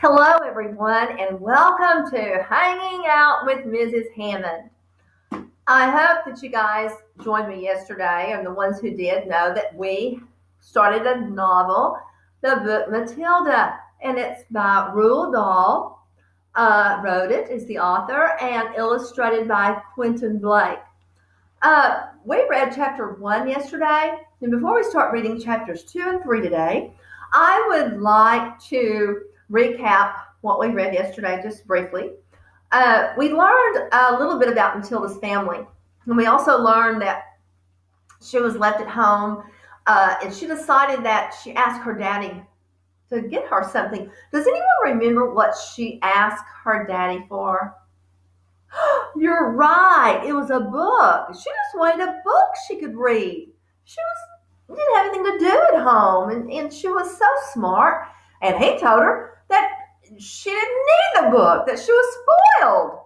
Hello, everyone, and welcome to Hanging Out with Mrs. Hammond. I hope that you guys joined me yesterday, and the ones who did know that we started a novel, the book Matilda, and it's by Roald Dahl. Wrote it, is the author, and illustrated by Quentin Blake. We read chapter 1 yesterday, and before we start reading chapters 2 and 3 today, I would like to recap what we read yesterday just briefly. We learned a little bit about Matilda's family, and we also learned that she was left at home, and she decided that she asked her daddy to get her something. Does anyone remember what she asked her daddy for? You're right. It was a book. She just wanted a book she could read. Didn't have anything to do at home, and she was so smart. And he told her that she didn't need the book, that she was spoiled.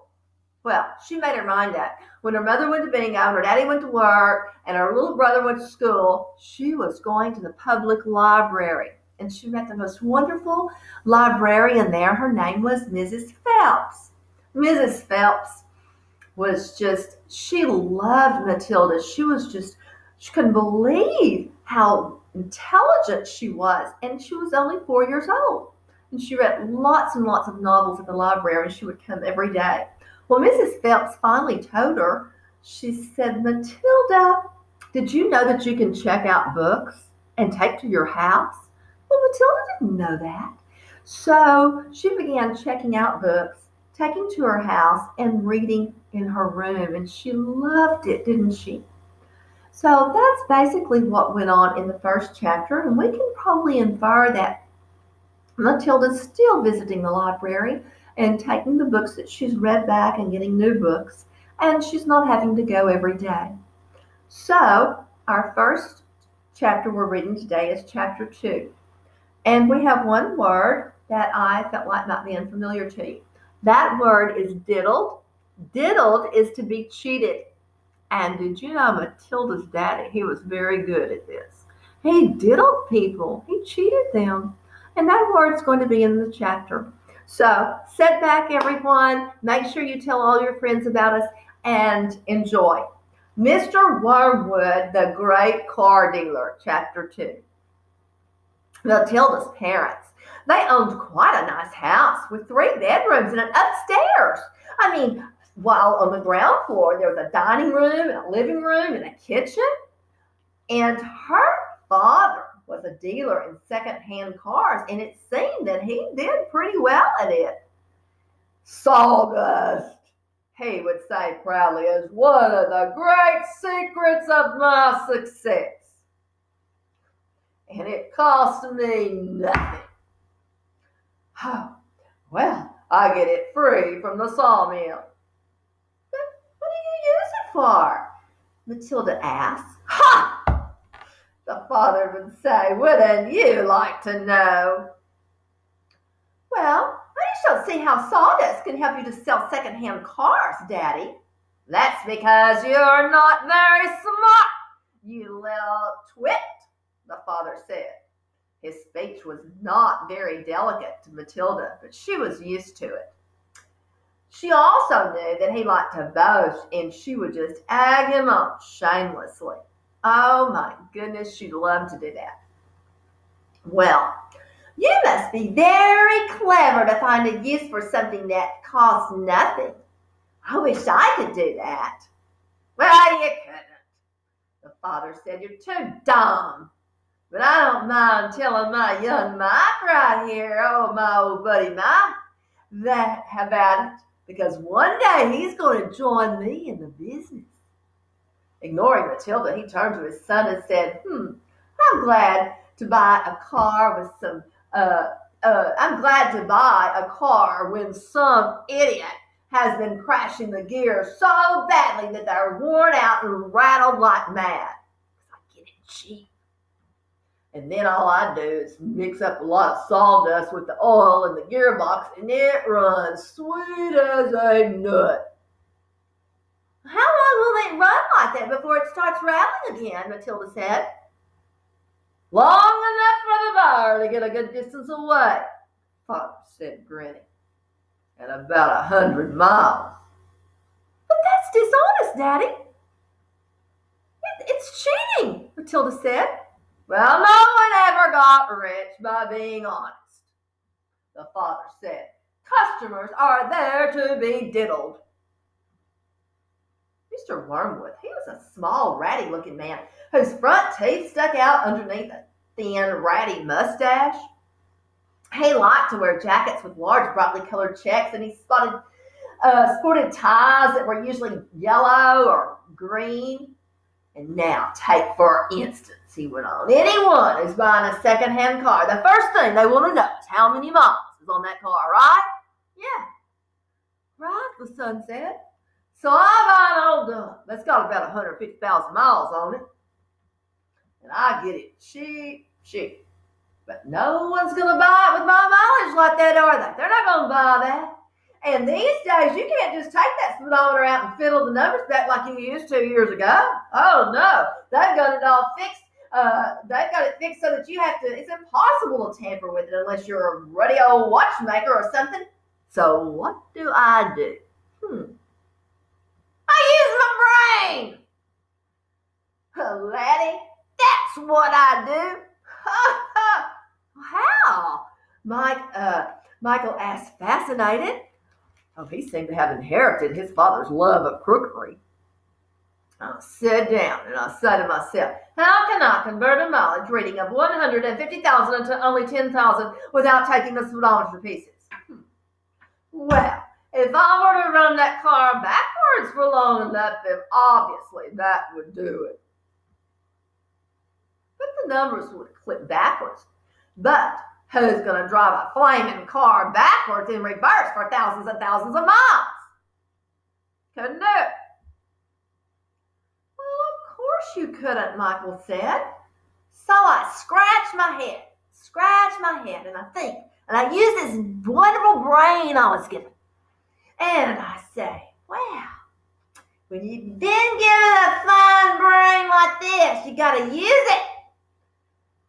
Well, she made her mind up. When her mother went to bingo, her daddy went to work, and her little brother went to school, she was going to the public library. And she met the most wonderful librarian there. Her name was Mrs. Phelps. Mrs. Phelps she loved Matilda. She couldn't believe how intelligent she was. And she was only 4 years old. And she read lots and lots of novels at the library, and she would come every day. Well, Mrs. Phelps finally told her, she said, Matilda, did you know that you can check out books and take to your house? Well, Matilda didn't know that. So she began checking out books, taking to her house, and reading in her room. And she loved it, didn't she? So that's basically what went on in the first chapter. And we can probably infer that Matilda's still visiting the library and taking the books that she's read back and getting new books. And she's not having to go every day. So our first chapter we're reading today is chapter 2. And we have one word that I felt like might be unfamiliar to you. That word is diddled. Diddled is to be cheated. And did you know Matilda's daddy, he was very good at this. He diddled people. He cheated them. And that word's going to be in the chapter. So sit back, everyone. Make sure you tell all your friends about us and enjoy. Mr. Wormwood, the Great Car Dealer, chapter 2. Matilda's parents, they owned quite a nice house with 3 bedrooms and an upstairs. While on the ground floor, there was a dining room and a living room and a kitchen. And her father was a dealer in second-hand cars, and it seemed that he did pretty well at it. Sawdust, he would say proudly, is one of the great secrets of my success. And it cost me nothing. Oh, well, I get it free from the sawmill. But what do you use it for? Matilda asked. Ha! The father would say, wouldn't you like to know? Well, I just don't see how sawdust can help you to sell second-hand cars, Daddy. That's because you're not very smart, you little twit, the father said. His speech was not very delicate to Matilda, but she was used to it. She also knew that he liked to boast, and she would just egg him on shamelessly. Oh my goodness, she'd love to do that. Well, you must be very clever to find a use for something that costs nothing. I wish I could do that. Well, you couldn't, the father said. You're too dumb. But I don't mind telling my young Mike right here, my old buddy Mike, that about it, because one day he's going to join me in the business. Ignoring Matilda, he turned to his son and said, I'm glad to buy a car with some, I'm glad to buy a car when some idiot has been crashing the gears so badly that they're worn out and rattled like mad. I get it cheap. And then all I do is mix up a lot of sawdust with the oil in the gearbox, and it runs sweet as a nut. How long will it run like that before it starts rattling again? Matilda said. Long enough for the fire to get a good distance away. Father said, grinning. "And about 100 miles. "But that's dishonest, Daddy. It's cheating," Matilda said. "Well, no one ever got rich by being honest," the father said. "Customers are there to be diddled." Mr. Wormwood, he was a small, ratty-looking man whose front teeth stuck out underneath a thin, ratty mustache. He liked to wear jackets with large, brightly colored checks, and he sported ties that were usually yellow or green. "And now, take for instance," he went on, "anyone who's buying a second-hand car, the first thing they want to know is how many miles is on that car, right?" "Yeah, right," the son said. "So I buy an old dump that's got about 150,000 miles on it, and I get it cheap. But no one's going to buy it with my mileage like that, are they? They're not going to buy that. And these days, you can't just take that speedometer out and fiddle the numbers back like you used 2 years ago. Oh, no. They've got it all fixed. They've got it fixed so that it's impossible to tamper with it unless you're a ruddy old watchmaker or something. So what do? I use my brain. Laddie, that's what I do." "How?" Michael asked, fascinated. Oh, he seemed to have inherited his father's love of crookery. "I sit down and I say to myself, how can I convert a mileage reading of 150,000 into only 10,000 without taking the speedometer to pieces? Well, if I were to run that car backwards for long enough, then obviously that would do it." But the numbers would click backwards. But who's going to drive a flaming car backwards in reverse for thousands and thousands of miles? Couldn't do it. "Well, of course you couldn't," Michael said. "So I scratch my head, and I think, and I use this wonderful brain I was given. And I say, well, when you've been given a fine brain like this, you got to use it.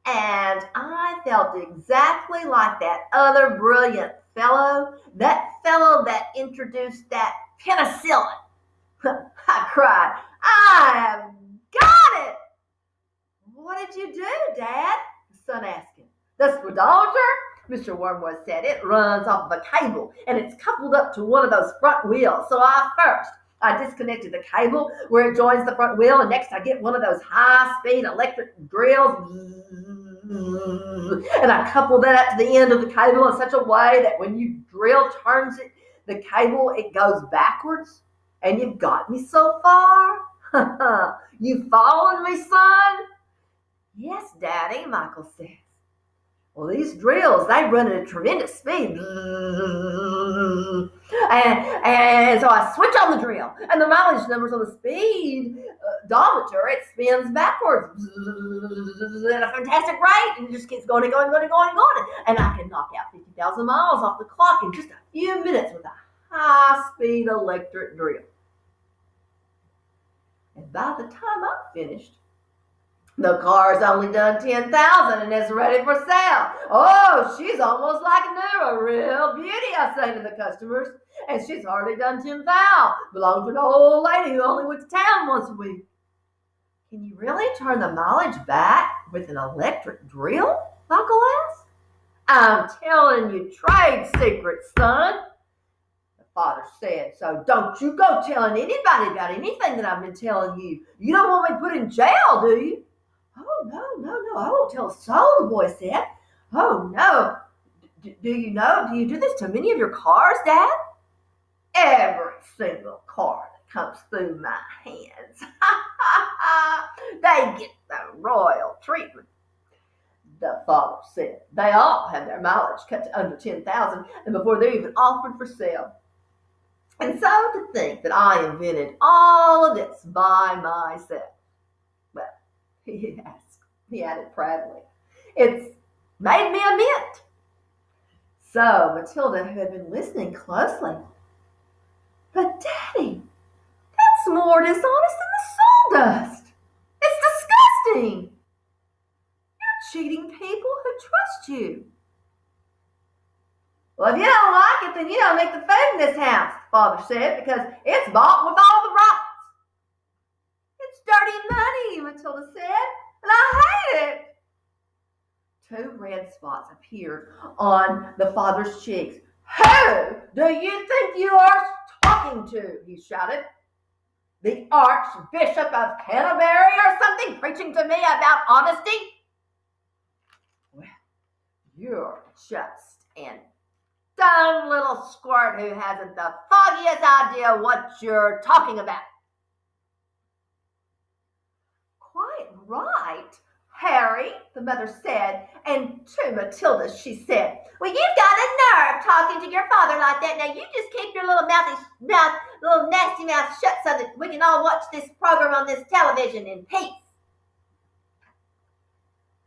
And I felt exactly like that other brilliant fellow, that introduced that penicillin." I cried, "I have got it." "What did you do, Dad?" the son asked him. "The speedometer," Mr. Wormwood said. "It runs off of a cable, and it's coupled up to one of those front wheels. So I disconnected the cable where it joins the front wheel, and next I get one of those high-speed electric drills, and I couple that up to the end of the cable in such a way that when you drill turns it, the cable, it goes backwards. And you've got me so far? You following me, son?" "Yes, Daddy," Michael says. "Well, these drills, they run at a tremendous speed. And so I switch on the drill, and the mileage numbers on the speed odometer, it spins backwards at a fantastic rate, and it just keeps going and going and going and going and going. And I can knock out 50,000 miles off the clock in just a few minutes with a high-speed electric drill. And by the time I'm finished, the car's only done 10,000 and it's ready for sale. Oh, she's almost like new, a real beauty," I say to the customers. "And she's hardly done 10,000. Belongs to an old lady who only went to town once a week." "Can you really turn the mileage back with an electric drill?" Michael asked. "I'm telling you trade secrets, son," the father said. "So don't you go telling anybody about anything that I've been telling you. You don't want me put in jail, do you?" "Oh, no, I won't tell a soul," the boy said. "Oh, no. Do you do this to many of your cars, Dad?" "Every single car that comes through my hands. They get the royal treatment," the father said. "They all have their mileage cut to under 10,000 and before they're even offered for sale. And so to think that I invented all of this by myself. Well," he added proudly, "it's made me a mint." So Matilda, who had been listening closely, "But Daddy, that's more dishonest than the sawdust. It's disgusting. You're cheating people who trust you." Well, if you don't like it, then you don't make the food in this house, Father said, because it's bought with all the profits. It's dirty money, Matilda said, and I hate it. 2 red spots appeared on the father's cheeks. Who do you think you are talking to? He shouted. The Archbishop of Canterbury or something, preaching to me about honesty? Well, you're just an dumb little squirt who hasn't the foggiest idea what you're talking about. Quite right, Harry, the mother said, and to Matilda she said, well, you've got a nerve talking to your father like that. Now you just keep your little little nasty mouth shut so that we can all watch this program on this television in peace.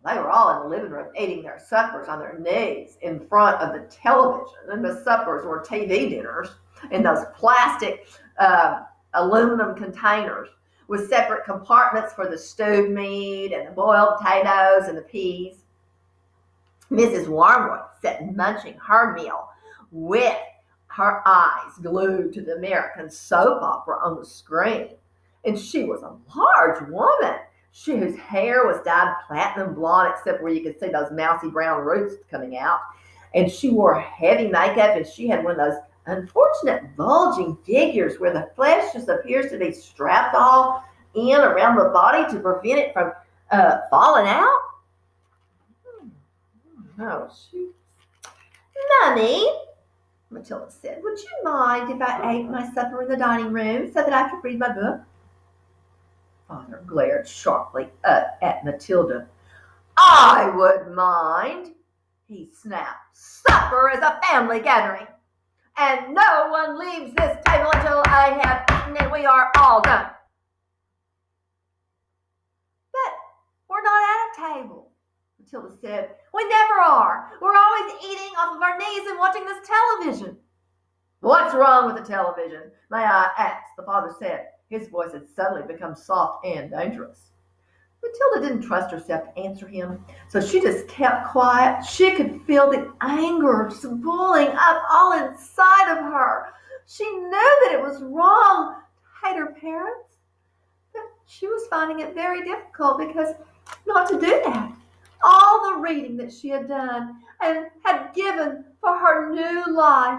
They were all in the living room eating their suppers on their knees in front of the television, and the suppers were TV dinners in those plastic aluminum containers with separate compartments for the stewed meat and the boiled potatoes and the peas. Mrs. Wormwood sat munching her meal with her eyes glued to the American soap opera on the screen. And she was a large woman, whose hair was dyed platinum blonde except where you could see those mousy brown roots coming out. And she wore heavy makeup, and she had one of those unfortunate bulging figures where the flesh just appears to be strapped all in around the body to prevent it from falling out. Oh, shoot. Mummy, Matilda said, would you mind if I ate my supper in the dining room so that I could read my book? Father glared sharply up at Matilda. I would mind, he snapped. Supper is a family gathering, and no one leaves this table until I have eaten and we are all done. But we're not at a table, Matilda said. We never are. We're always eating off of our knees and watching this television. What's wrong with the television, may I ask? The father said. His voice had suddenly become soft and dangerous. Matilda didn't trust herself to answer him, so she just kept quiet. She could feel the anger just boiling up all inside of her. She knew that it was wrong to hate her parents, but she was finding it very difficult because not to do that. All the reading that she had done and had given for her new life,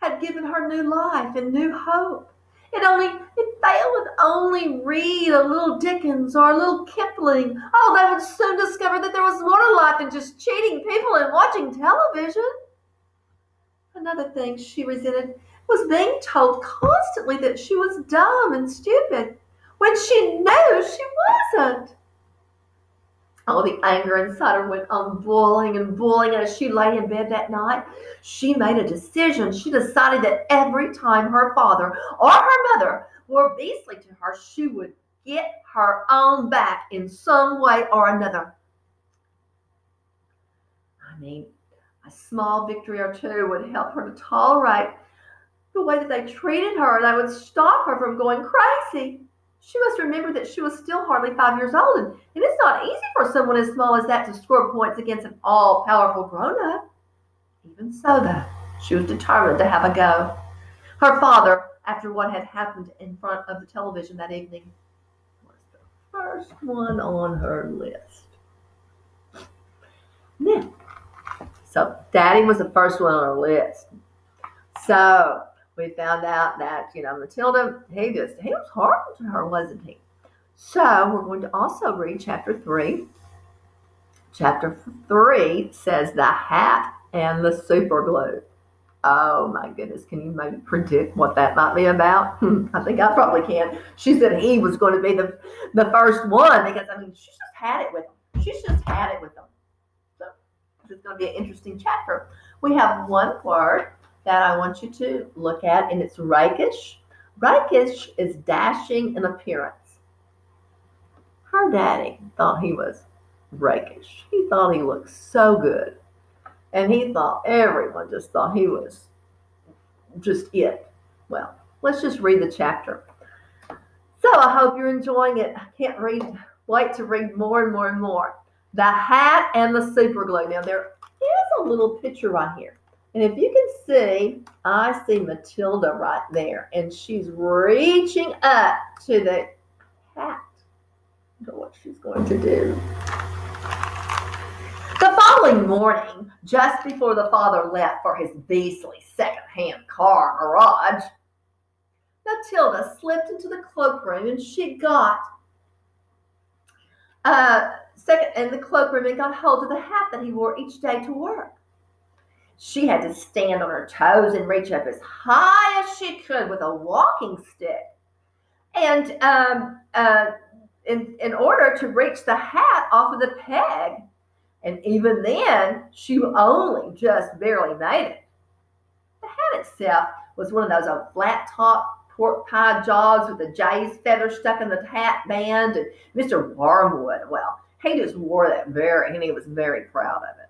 had given her new life and new hope. If they would only read a little Dickens or a little Kipling, they would soon discover that there was more to life than just cheating people and watching television. Another thing she resented was being told constantly that she was dumb and stupid when she knew she wasn't. Oh, the anger inside her went on boiling and boiling. As she lay in bed that night, she made a decision. She decided that every time her father or her mother were beastly to her, she would get her own back in some way or another. A small victory or two would help her to tolerate the way that they treated her. They would stop her from going crazy. She must remember that she was still hardly 5 years old, and it's not easy for someone as small as that to score points against an all-powerful grown-up. Even so, though, she was determined to have a go. Her father, after what had happened in front of the television that evening, was the first one on her list. Now, so Daddy was the first one on her list. So we found out that, Matilda, he was horrible to her, wasn't he? So we're going to also read chapter 3. Chapter 3 says the hat and the super glue. Oh my goodness, can you maybe predict what that might be about? I think I probably can. She said he was going to be the first one because, she just had it with him. She's just had it with him. So it's going to be an interesting chapter. We have one word that I want you to look at, and it's rakish. Rakish is dashing in appearance. Her daddy thought he was rakish. He thought he looked so good. And he thought everyone just thought he was just it. Well, let's just read the chapter. So I hope you're enjoying it. I can't wait to read more and more and more. The hat and the super glue. Now there is a little picture right here. And if you can see, I see Matilda right there, and she's reaching up to the hat. Look at what she's going to do. The following morning, just before the father left for his beastly second-hand car garage, Matilda slipped into the cloakroom and she got in the cloakroom and got hold of the hat that he wore each day to work. She had to stand on her toes and reach up as high as she could with a walking stick. And in order to reach the hat off of the peg. And even then, she only just barely made it. The hat itself was one of those old flat-top pork pie jobs with the jay's feather stuck in the hat band. And Mr. Wormwood, well, he just wore that and he was very proud of it.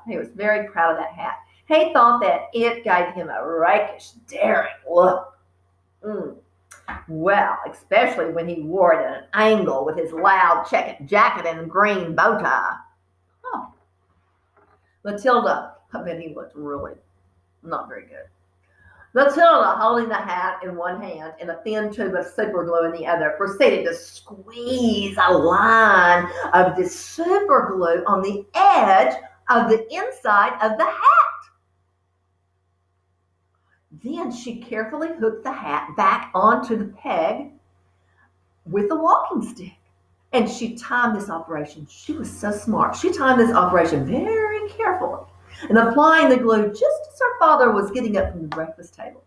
He was very proud of that hat. He thought that it gave him a rakish, daring look. Well, especially when he wore it at an angle with his loud checkered jacket and green bow tie. Matilda, I bet he looked really not very good. Matilda, holding the hat in one hand and a thin tube of super glue in the other, proceeded to squeeze a line of this super glue on the edge of the inside of the hat. Then she carefully hooked the hat back onto the peg with the walking stick. And she timed this operation. She was so smart. She timed this operation very carefully and applying the glue just as her father was getting up from the breakfast table.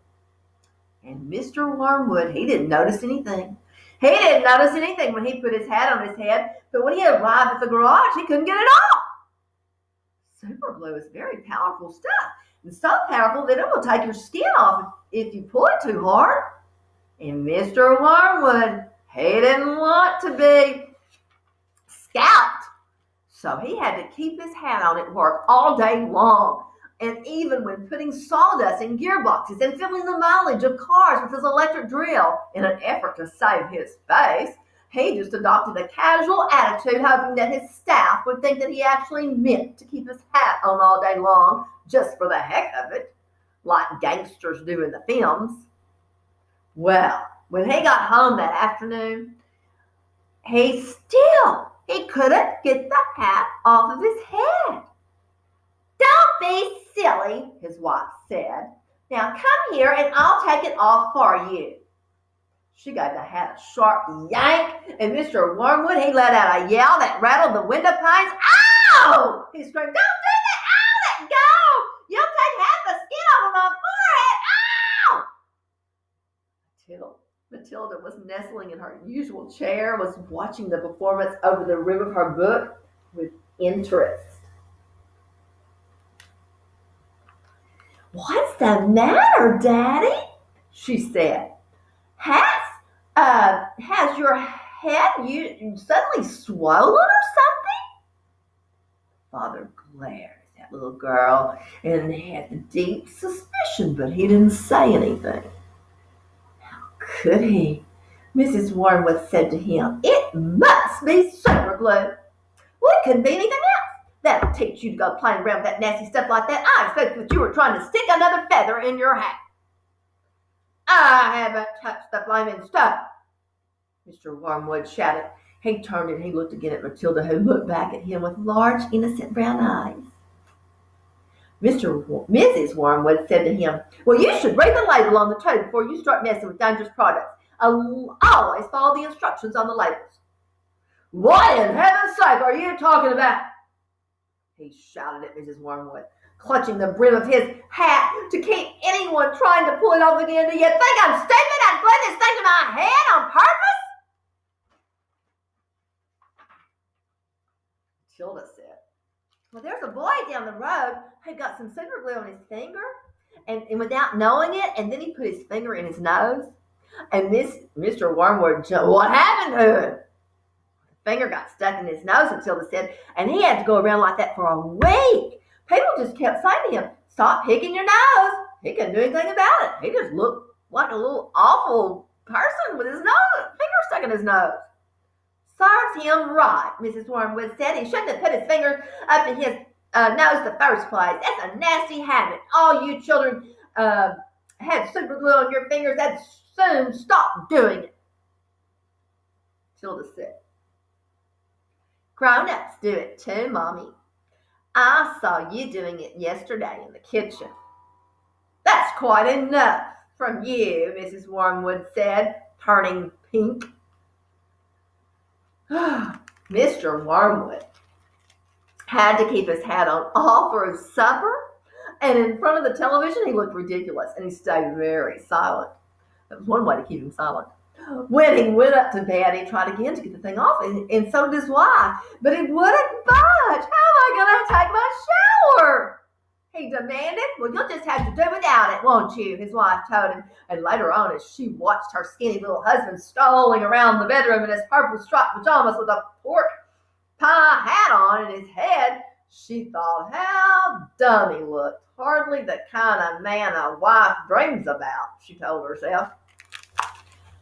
And Mr. Wormwood, he didn't notice anything. He didn't notice anything when he put his hat on his head, but when he arrived at the garage, he couldn't get it off. Super glue is very powerful stuff. It's so powerful that it will take your skin off if you pull it too hard. And Mr. Wormwood, he didn't want to be scalped. So he had to keep his hat on at work all day long. And even when putting sawdust in gearboxes and filling the mileage of cars with his electric drill in an effort to save his face, he just adopted a casual attitude, hoping that his staff would think that he actually meant to keep his hat on all day long just for the heck of it, like gangsters do in the films. Well, when he got home that afternoon, he couldn't get the hat off of his head. "Don't be silly," his wife said. "Now come here and I'll take it off for you." She gave the hat a sharp yank, and Mr. Wormwood, he let out a yell that rattled the window panes. "Ow!" he screamed. "Don't do that! Ow, let go! You'll take half the skin off of my forehead! Ow!" Matilda was nestling in her usual chair, was watching the performance over the rim of her book with interest. "What's the matter, Daddy?" she said. Has your head suddenly swollen or something?" Father glared at that little girl and had a deep suspicion, but he didn't say anything. How could he? Mrs. Wormwood said to him, "It must be super glue. Well, it couldn't be anything else. That'll teach you to go playing around with that nasty stuff like that. I expect that you were trying to stick another feather in your hat." "I haven't touched the flaming stuff," Mr. Wormwood shouted. He turned and he looked again at Matilda, who looked back at him with large, innocent brown eyes. Mrs. Wormwood said to him, "Well, you should read the label on the tube before you start messing with dangerous products. Always follow the instructions on the labels." "What in heaven's sake are you talking about?" he shouted at Mrs. Wormwood, clutching the brim of his hat to keep anyone trying to pull it off again. "Do you think I'm stupid? I'd glue this thing to my head on purpose?" Matilda said, "Well, there's a boy down the road who got some super glue on his finger, and without knowing it, and then he put his finger in his nose, and Mr. Wormwood jumped. What happened to him?" "The finger got stuck in his nose," Matilda said, "and he had to go around like that for a week. People just kept saying to him, 'Stop picking your nose.' He couldn't do anything about it. He just looked like a little awful person with his finger stuck in his nose." "Serves him right," Mrs. Wormwood said. "He shouldn't have put his finger up in his knows the first place. That's a nasty habit. All you children have super glue on your fingers. That soon stop doing it. Tilda said. Grown-ups do it too, Mommy. I saw you doing it yesterday in the kitchen. That's quite enough from you, Mrs. Wormwood said, turning pink. Mr. Wormwood had to keep his hat on all for his supper, and in front of the television he looked ridiculous, and he stayed very silent. That was one way to keep him silent. When he went up to bed, he tried again to get the thing off, and so did his wife, but he wouldn't budge. How am I going to take my shower? He demanded. Well, you'll just have to do without it, won't you? His wife told him. And later on, as she watched her skinny little husband strolling around the bedroom in his purple striped pajamas with a pork pie hat on in his head, she thought how dumb he looked. Hardly the kind of man a wife dreams about, she told herself.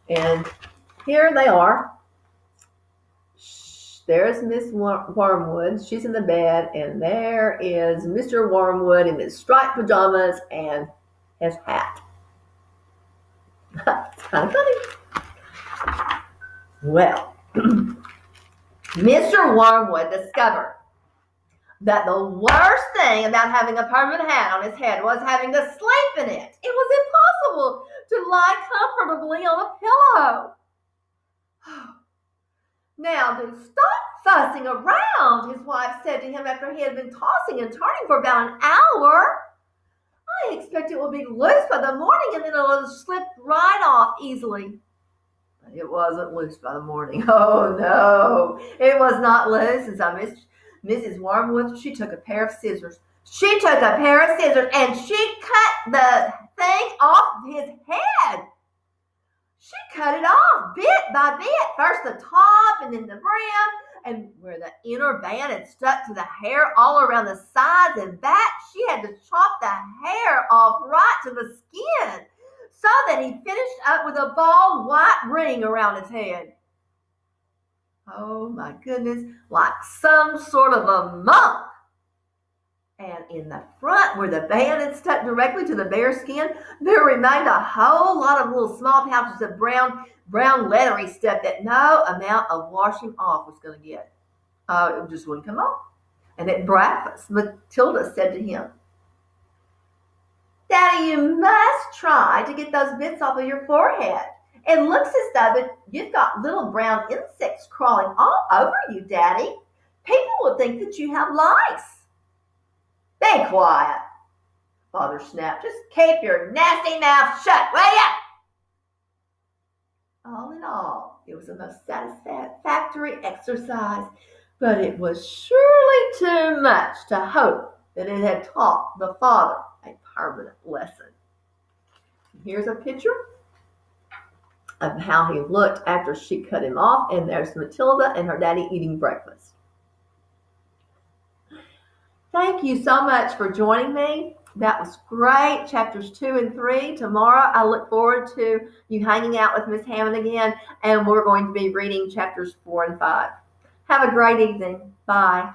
And here they are. There's Miss Wormwood. She's in the bed, and there is Mr. Wormwood in his striped pajamas and his hat. It's kind of funny. Well, Mr. Wormwood discovered that the worst thing about having a permanent hat on his head was having to sleep in it. It was impossible to lie comfortably on a pillow. Now, do stop fussing around, his wife said to him after he had been tossing and turning for about an hour. I expect it will be loose by the morning and then it'll slip right off easily. But it wasn't loose by the morning. Oh, no, it was not loose. And so Mrs. Wormwood, she took a pair of scissors. And she cut the thing off his head. She cut it off bit by bit, first the top and then the brim, and where the inner band had stuck to the hair all around the sides and back, she had to chop the hair off right to the skin so that he finished up with a bald white ring around his head. Oh my goodness, like some sort of a monk. And in the front, where the band had stuck directly to the bare skin, there remained a whole lot of little small pouches of brown leathery stuff that no amount of washing off was going to get. It just wouldn't come off. And at breakfast, Matilda said to him, Daddy, you must try to get those bits off of your forehead. It looks as though you've got little brown insects crawling all over you, Daddy. People will think that you have lice. Be quiet, Father snapped. Just keep your nasty mouth shut, will ya? All in all, it was a most satisfactory exercise, but it was surely too much to hope that it had taught the father a permanent lesson. Here's a picture of how he looked after she cut him off, and there's Matilda and her daddy eating breakfast. Thank you so much for joining me. That was great. Chapters 2 and 3. Tomorrow, I look forward to you hanging out with Miss Hammond again, and we're going to be reading chapters 4 and 5. Have a great evening. Bye.